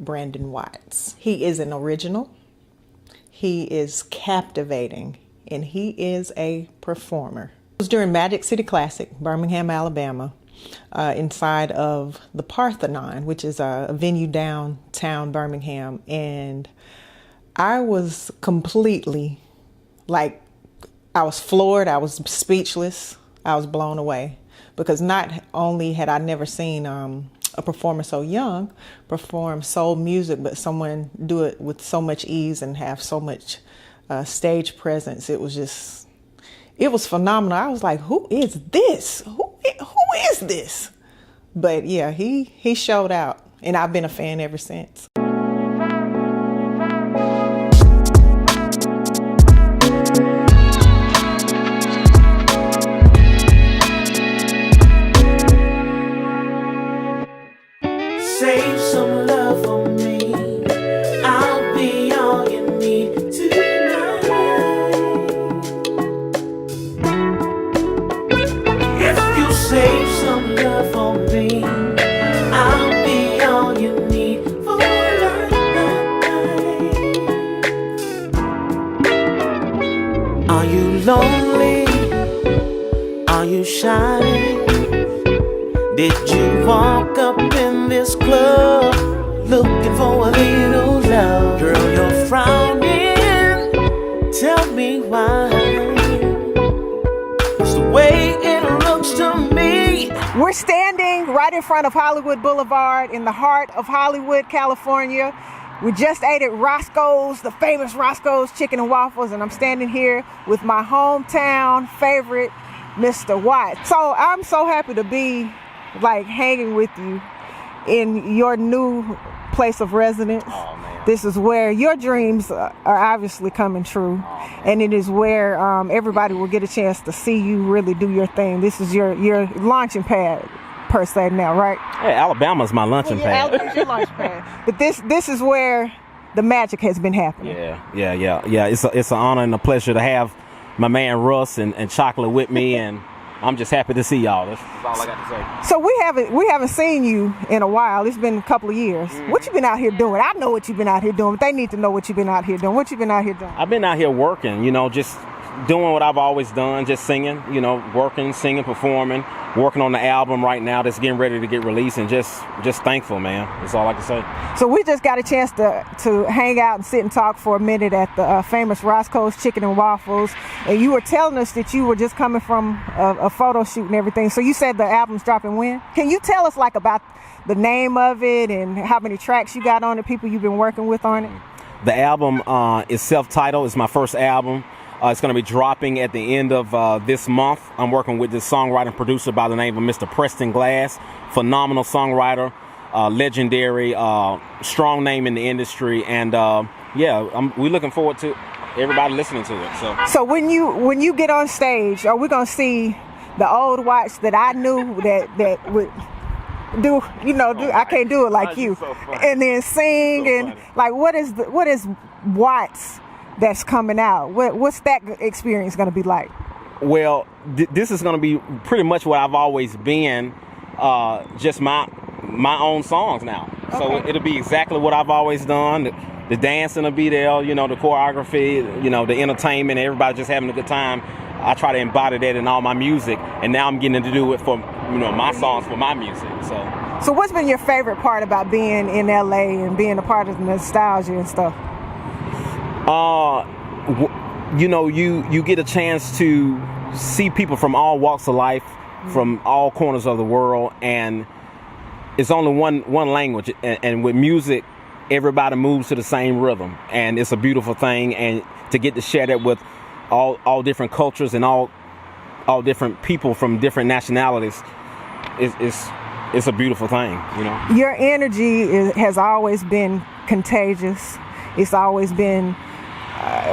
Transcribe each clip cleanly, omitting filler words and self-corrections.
Brandon Wattz. He is an original, he is captivating, and he is a performer. It was during Magic City Classic, Birmingham, Alabama, inside of the Parthenon, which is a venue downtown Birmingham, and I was completely, like, I was floored, I was speechless, I was blown away, because not only had I never seen a performer so young perform soul music, but someone do it with so much ease and have so much stage presence. It was phenomenal. I was like, who is this? Who is this? But yeah, he showed out, and I've been a fan ever since. Save some love for me. I'll be all you need tonight. If you save some love for me, I'll be all you need for life. Are you lonely? Are you shy? Did you walk up in this club looking for a little love? Girl, you're frowning. Tell me why. It's the way it looks to me. We're standing right in front of Hollywood Boulevard in the heart of Hollywood, California. We just ate at Roscoe's, the famous Roscoe's Chicken and Waffles, and I'm standing here with my hometown favorite, Mr. Wattz. So I'm so happy to be like hanging with you in your new place of residence. Oh, man. This is where your dreams are obviously coming true, and it is where everybody will get a chance to see you really do your thing. This is your launching pad per se now, right? Hey, Alabama's my launching pad. Alabama's your launching pad. But this is where the magic has been happening. Yeah. It's an honor and a pleasure to have my man Russ and Chocolate with me, and I'm just happy to see y'all. That's all I got to say. So we haven't seen you in a while. It's been a couple of years. Mm-hmm. What you been out here doing? I know what you've been out here doing, but they need to know what you've been out here doing. What you been out here doing? I've been out here working, just doing what I've always done, just singing, working, singing, performing, working on the album right now that's getting ready to get released, and just thankful, man. That's all I can say. So we just got a chance to hang out and sit and talk for a minute at the famous Roscoe's Chicken and Waffles, and you were telling us that you were just coming from a photo shoot and everything. So you said the album's dropping when? Can you tell us like about the name of it and how many tracks you got on it, people you've been working with on it? The album is self-titled. It's my first album. It's going to be dropping at the end of this month. I'm working with this songwriter and producer by the name of Mr. Preston Glass. Phenomenal songwriter, legendary, strong name in the industry. And we're looking forward to everybody listening to it. So when you get on stage, are we going to see the old Wattz that I knew that would do, I can't do it like you. So funny. And then sing So and funny. like, what is Wattz that's coming out? What's that experience going to be like? Well, this is going to be pretty much what I've always been, just my own songs now. Okay. So it'll be exactly what I've always done. The dancing will be there, the choreography, the entertainment, everybody just having a good time. I try to embody that in all my music, and now I'm getting to do it for, my songs for my music. So what's been your favorite part about being in LA and being a part of the nostalgia and stuff? You get a chance to see people from all walks of life, from all corners of the world, and it's only one language. And with music, everybody moves to the same rhythm, and it's a beautiful thing. And to get to share that with all different cultures and all different people from different nationalities, it's a beautiful thing. Your energy has always been contagious. It's always been.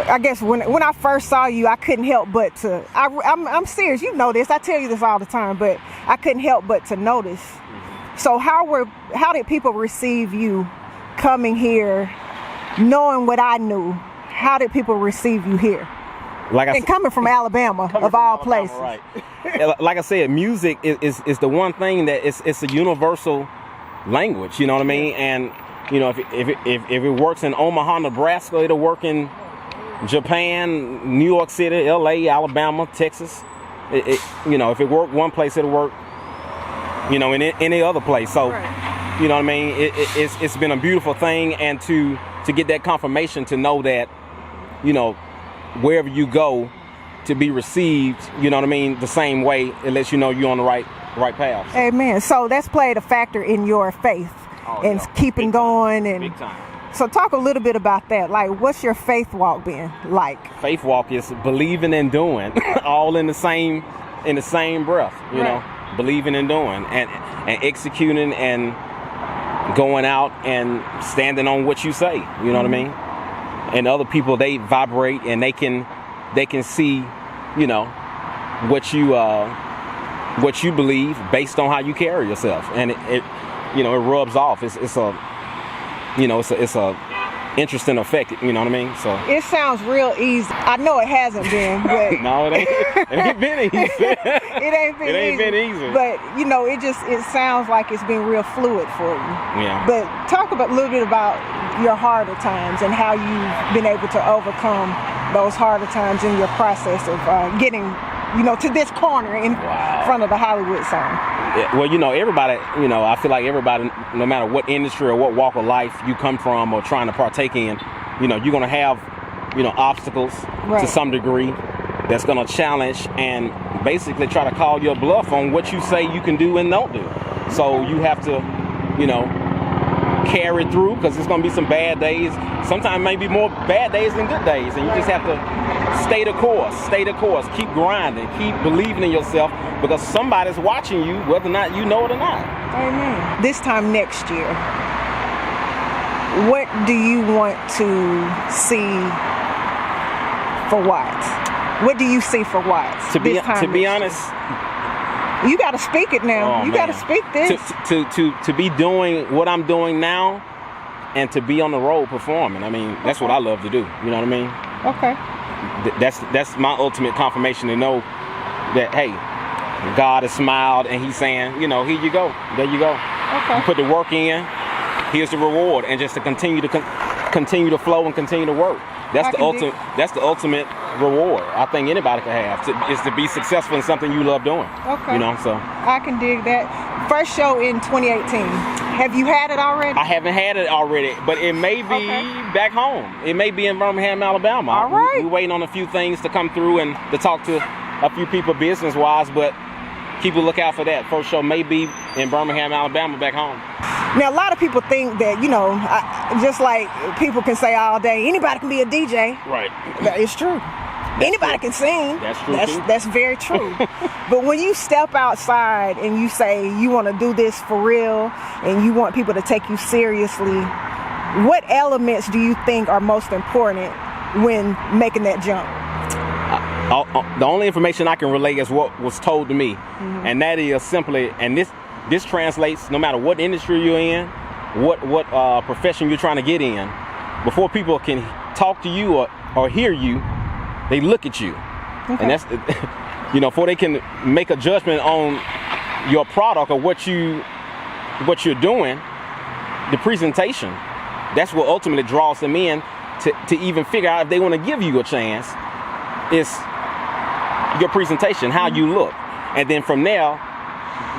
I guess when I first saw you, I couldn't help but to. I'm serious. You know this. I tell you this all the time, but I couldn't help but to notice. So how did people receive you coming here, knowing what I knew? How did people receive you here? And coming from Alabama, of all places. Right. Like I said, music is the one thing that it's a universal language. You know what I mean? And You know, if it works in Omaha, Nebraska, it'll work in Japan, New York City, LA, Alabama, Texas. You know, if it worked one place, it'll work, you know, in any other place. So, you know what I mean? It's been a beautiful thing, and to get that confirmation, to know that, you know, wherever you go, to be received, you know what I mean, the same way, it lets you know you're on the right path. Amen. So that's played a factor in your faith and keeping going. And big time. So talk a little bit about that. Like, what's your faith walk been like? Faith walk is believing and doing, all in the same breath. You know, believing and doing, and executing, and going out and standing on what you say. You know what I mean? And other people, they vibrate, and they can see, you know, what you believe based on how you carry yourself, and it you know, it rubs off. It's a interesting effect, you know what I mean? So it sounds real easy. I know it hasn't been, but no, it ain't been easy. It ain't been easy. But you know, it sounds like it's been real fluid for you. Yeah. But talk a little bit about your harder times and how you've been able to overcome those harder times in your process of getting, you know, to this corner in front of the Hollywood sign. Yeah, well, you know, everybody, you know, I feel like everybody, no matter what industry or what walk of life you come from or trying to partake in, you know, you're going to have, you know, obstacles to some degree that's going to challenge and basically try to call your bluff on what you say you can do and don't do. So you have to, you know, carry through, because there's going to be some bad days. Sometimes maybe more bad days than good days, and you just have to stay the course, keep grinding, keep believing in yourself, because somebody's watching you, whether or not you know it or not. Amen. This time next year, what do you want to see for Wattz? What do you see for Wattz? To be honest, you got to speak it now. You got to speak this. To be doing what I'm doing now, and to be on the road performing. I mean, that's what I love to do. You know what I mean? Okay. That's my ultimate confirmation, to know that, hey, God has smiled, and He's saying, you know, here you go, there you go. Okay. You put the work in. Here's the reward, and just to continue to flow and continue to work. That's the ultimate reward I think anybody can have, is to be successful in something you love doing. Okay. You know, so I can dig that. First show in 2018. Have you had it already? I haven't had it already, but it may be back home. It may be in Birmingham, Alabama. All right. We're waiting on a few things to come through and to talk to a few people business-wise, but keep a lookout for that. First show may be in Birmingham, Alabama, back home. Now, a lot of people think that, you know, just like people can say all day, anybody can be a DJ. Right. That is true. Anybody can sing. That's true. That's very true. But when you step outside and you say you want to do this for real and you want people to take you seriously, what elements do you think are most important when making that jump? The only information I can relay is what was told to me, and that is simply, and this translates no matter what industry you're in, what profession you're trying to get in. Before people can talk to you or hear you, they look at you. And that's, you know, before they can make a judgment on your product or what you're doing, the presentation, that's what ultimately draws them in to even figure out if they want to give you a chance. Is your presentation, how you look, and then from there,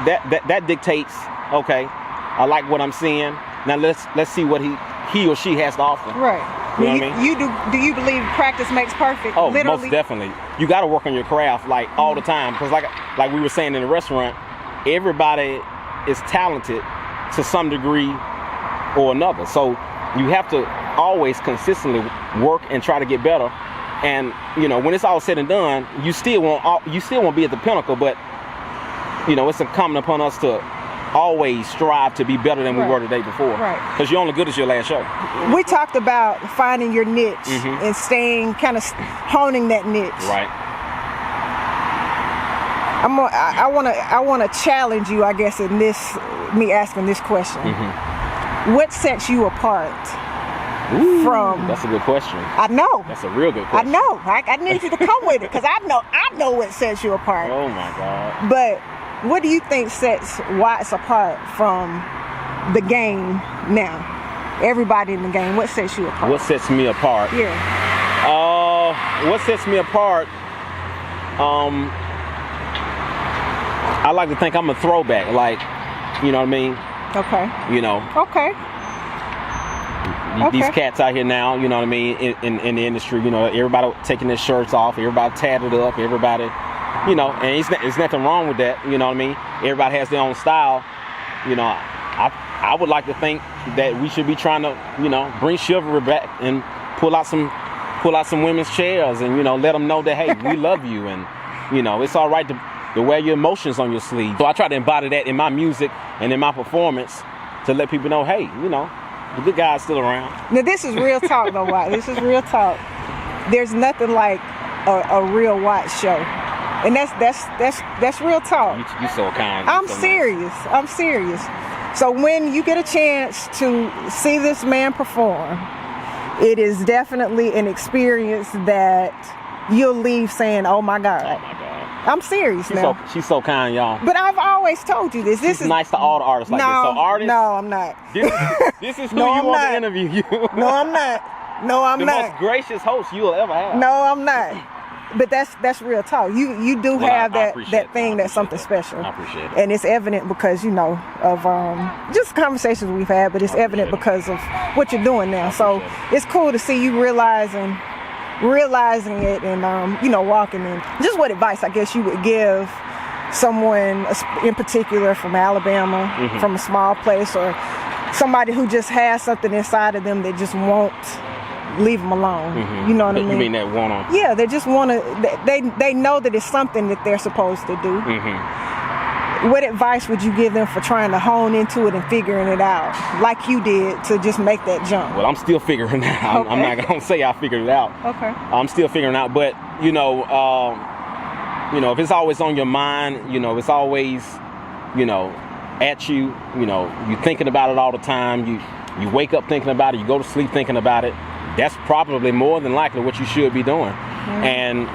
that dictates. Okay, I like what I'm seeing. Now let's see what he or she has to offer. Right. You know what I mean? Do you believe practice makes perfect? Oh, literally? Most definitely. You got to work on your craft like all the time, because like we were saying in the restaurant, everybody is talented to some degree or another. So you have to always consistently work and try to get better. And you know, when it's all said and done, you still won't be at the pinnacle, but you know, it's incumbent upon us to always strive to be better than we were the day before. Right. Because you're only good as your last show. We talked about finding your niche and staying, kind of honing that niche. Right. I want to challenge you, I guess, in me asking this question. What sets you apart? From? That's a good question. I know. That's a real good question. I know. I need you to come with it, because I know what sets you apart. Oh my God. But what do you think sets Wattz apart from the game now? everybody in the game, what sets you apart? What sets me apart? Yeah. What sets me apart? I like to think I'm a throwback, like, you know what I mean? Okay. You know. Okay. These cats out here now, you know what I mean, in the industry, you know, everybody taking their shirts off, everybody tatted up, everybody, you know, and it's nothing wrong with that, you know what I mean? Everybody has their own style, you know. I would like to think that we should be trying to, you know, bring chivalry back and pull out some women's chairs and, you know, let them know that, hey, we love you, and, you know, it's all right to wear your emotions on your sleeve. So I try to embody that in my music and in my performance to let people know, hey, you know, the good guy's still around. Now this is real talk though, Watt. This is real talk. There's nothing like a real Wattz show. And that's real talk. You so kind. I'm so serious. Nice. I'm serious. So when you get a chance to see this man perform, it is definitely an experience that you'll leave saying, oh my God. Oh my God. I'm serious now. She's so kind, y'all. But I've always told you this. This she's is nice to all the artists like this. So artists, no, I'm not. This is who No, you I'm want not. to interview. You. No, I'm not. No, I'm the not. most gracious host you'll ever have. No, I'm not. But that's real talk. You do have that thing that's something special. I appreciate it. And it's evident because, you know, of just conversations we've had, but it's evident because of what you're doing now. So it's cool to see you realizing it and, you know, walking in. Just what advice, I guess, you would give someone in particular from Alabama, from a small place, or somebody who just has something inside of them that just won't leave them alone. You know what I mean? You mean that one-on? Yeah, they just want to, they know that it's something that they're supposed to do. What advice would you give them for trying to hone into it and figuring it out, like you did, to just make that jump? Well, I'm still figuring it out. I'm not going to say I figured it out. Okay. I'm still figuring it out, but, you know, if it's always on your mind, you know, it's always, you know, at you, you know, you're thinking about it all the time. You wake up thinking about it. You go to sleep thinking about it. That's probably more than likely what you should be doing. And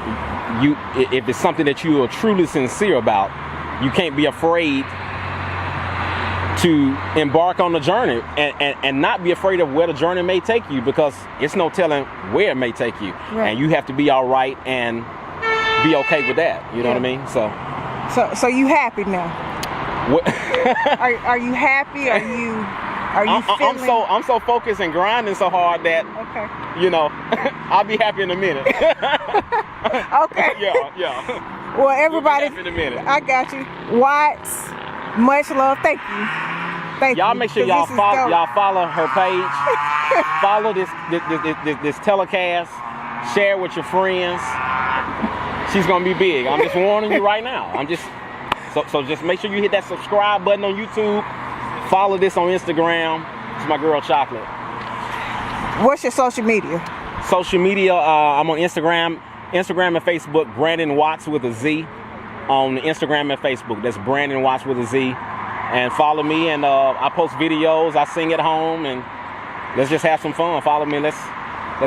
if it's something that you are truly sincere about, you can't be afraid to embark on the journey and not be afraid of where the journey may take you, because it's no telling where it may take you. Right. And you have to be all right and be okay with that. You know what I mean? So you happy now? What? Are you happy? Are you feeling? I'm so focused and grinding so hard that, you know, I'll be happy in a minute. Okay. Yeah. Well, everybody, we'll be happy in a minute. I got you. Wattz, much love. Thank you. Thank y'all you. Make sure y'all follow her page. Follow this telecast. Share with your friends. She's gonna be big. I'm just warning you right now. So just make sure you hit that subscribe button on YouTube. Follow this on Instagram. It's my girl Chocolate. What's your social media? Social media, I'm on Instagram and Facebook, Brandon Wattz with a Z. On Instagram and Facebook, that's Brandon Wattz with a Z. And follow me, and I post videos, I sing at home, and let's just have some fun. Follow me, let's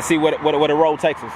see what the road takes us.